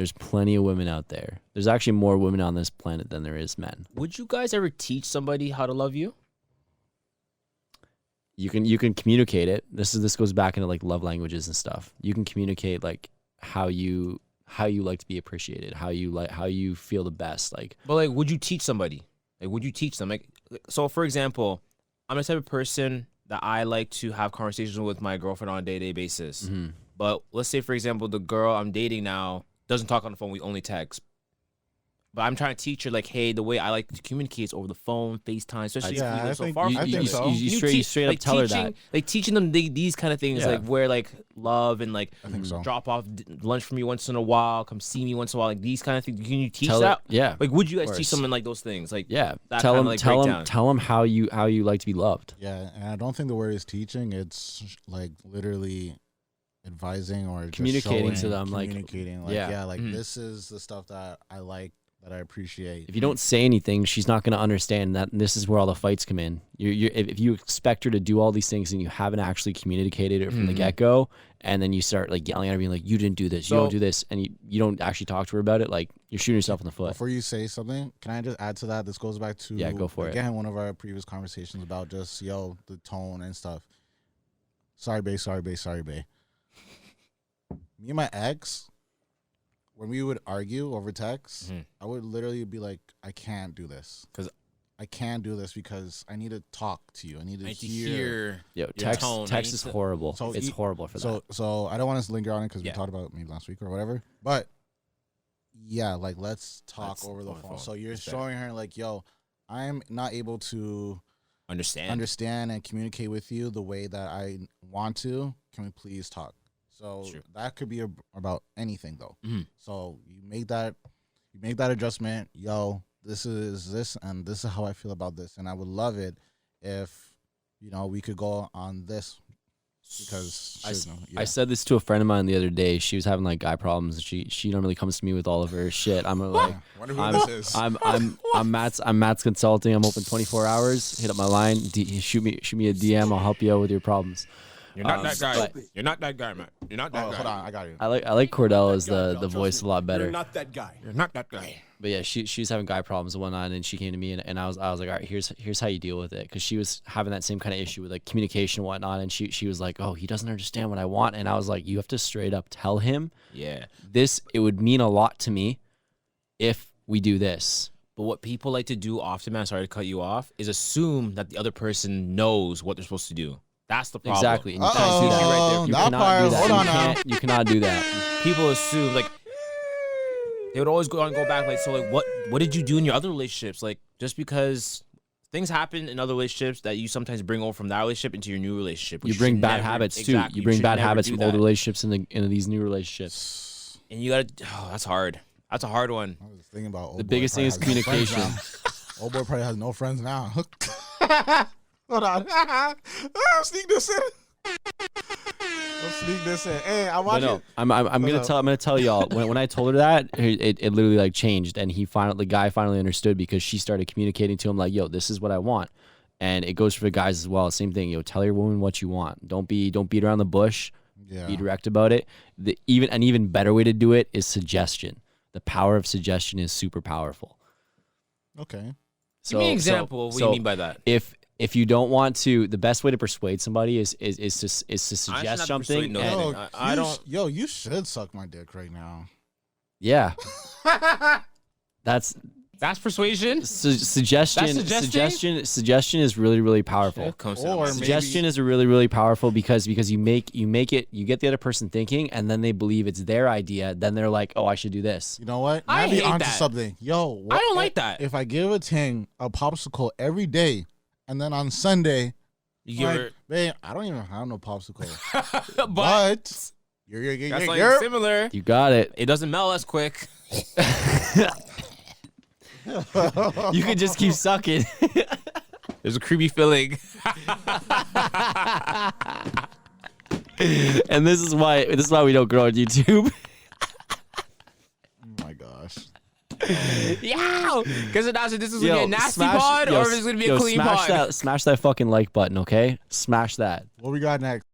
There's plenty of women out there. There's actually more women on this planet than there is men. Would you guys ever teach somebody how to love you? You can communicate it. This goes back into like love languages and stuff. You can communicate like how you like to be appreciated, how you feel the best. Like, But like, would you teach somebody? Like, would you teach them? Like, so for example, I'm the type of person that I like to have conversations with my girlfriend on a day-to-day basis. But let's say, for example, the girl I'm dating now doesn't talk on the phone. We only text. But I'm trying to teach her, like, hey, the way I like to communicate is over the phone, FaceTime, especially if we live so far from each other. You straight up tell her that. Like, teaching them these kind of things, like, where, like, love and, like, drop off lunch for me once in a while, come see me once in a while, like, these kind of things. Can you teach that? Yeah. Like, would you guys teach someone, like, those things? Like, yeah. that Tell kind them, of, like, tell them how you like to be loved. Yeah, and I don't think the word is teaching. It's, like, literally advising or just communicating showing, to them. communicating. Like, this is the stuff that I like, that I appreciate. If you don't say anything, she's not going to understand that. And this is where all the fights come in. If you expect her to do all these things and you haven't actually communicated it from the get-go, and then you start like yelling at her, being like, you didn't do this, you don't do this, and you don't actually talk to her about it, like, you're shooting yourself in the foot. Before you say something, can I just add to that? This goes back to, go for it. Again, one of our previous conversations about just, the tone and stuff. Sorry, babe. Me and my ex, when we would argue over text, I would literally be like, I can't do this. I can't do this because I need to talk to you. I need to hear. Yo, text is horrible. So it's horrible for that. So I don't want to linger on it because we talked about it maybe last week or whatever. But yeah, like, let's talk over the phone. So you're showing her like, yo, I'm not able to understand and communicate with you the way that I want to. Can we please talk? So that could be about anything though. So you make that adjustment. Yo, this is this, and this is how I feel about this, and I would love it if we could go on this. Because I said this to a friend of mine the other day. She was having like guy problems. She normally comes to me with all of her shit. I'm like, I'm Matt's Consulting. I'm open 24 hours. Hit up my line. Shoot me a DM. I'll help you out with your problems. You're not that guy. You're not that guy, man. You're not that guy. Hold on, I got you. I like Cordell as the voice a lot better. You're not that guy. You're not that guy. But yeah, she's having guy problems and whatnot, and she came to me and I was like, all right, here's how you deal with it, because she was having that same kind of issue with like communication and whatnot, and she was like, oh, he doesn't understand what I want, and I was like, you have to straight up tell him, it would mean a lot to me if we do this. But what people like to do often, man, sorry to cut you off, is assume that the other person knows what they're supposed to do. That's the problem. Exactly. And you can't do that right there. You cannot do that. Hold on now. You cannot do that. People assume, like, they would always go back, like, so, like, what did you do in your other relationships? Like, just because things happen in other relationships that you sometimes bring over from that relationship into your new relationship. You bring bad habits too. You bring bad habits from old relationships into these new relationships. And you gotta, that's hard. That's a hard one. I was thinking about the biggest thing is communication. Old boy probably has no friends now. Hold on. Sneak this in. Let's sneak this in. Hey, I watch it. I'm gonna tell y'all when I told her that, it literally like changed, and the guy finally understood, because she started communicating to him like, yo, this is what I want. And it goes for the guys as well. Same thing. Yo, tell your woman what you want. Don't beat around the bush. Yeah. Be direct about it. An even better way to do it is suggestion. The power of suggestion is super powerful. Okay. Give me an example of what you mean by that. If you don't want to, the best way to persuade somebody is to suggest something. I don't. Yo, you should suck my dick right now. Yeah. That's persuasion. Suggestion is really, really powerful. Suggestion is really, really powerful because you get the other person thinking, and then they believe it's their idea. Then they're like, oh, I should do this. You know what? I hate onto that. Something. Yo, I don't like that. If I give a ting a popsicle every day, and then on Sunday, you give her, babe, I don't even have no popsicle. but you're like similar. You got it. It doesn't melt as quick. You can just keep sucking. There's a creepy feeling. And this is why we don't grow on YouTube. Oh my gosh. Yeah, because this is gonna be a nasty pod, or if it's gonna be a clean pod. Smash that fucking like button, okay? Smash that. What we got next?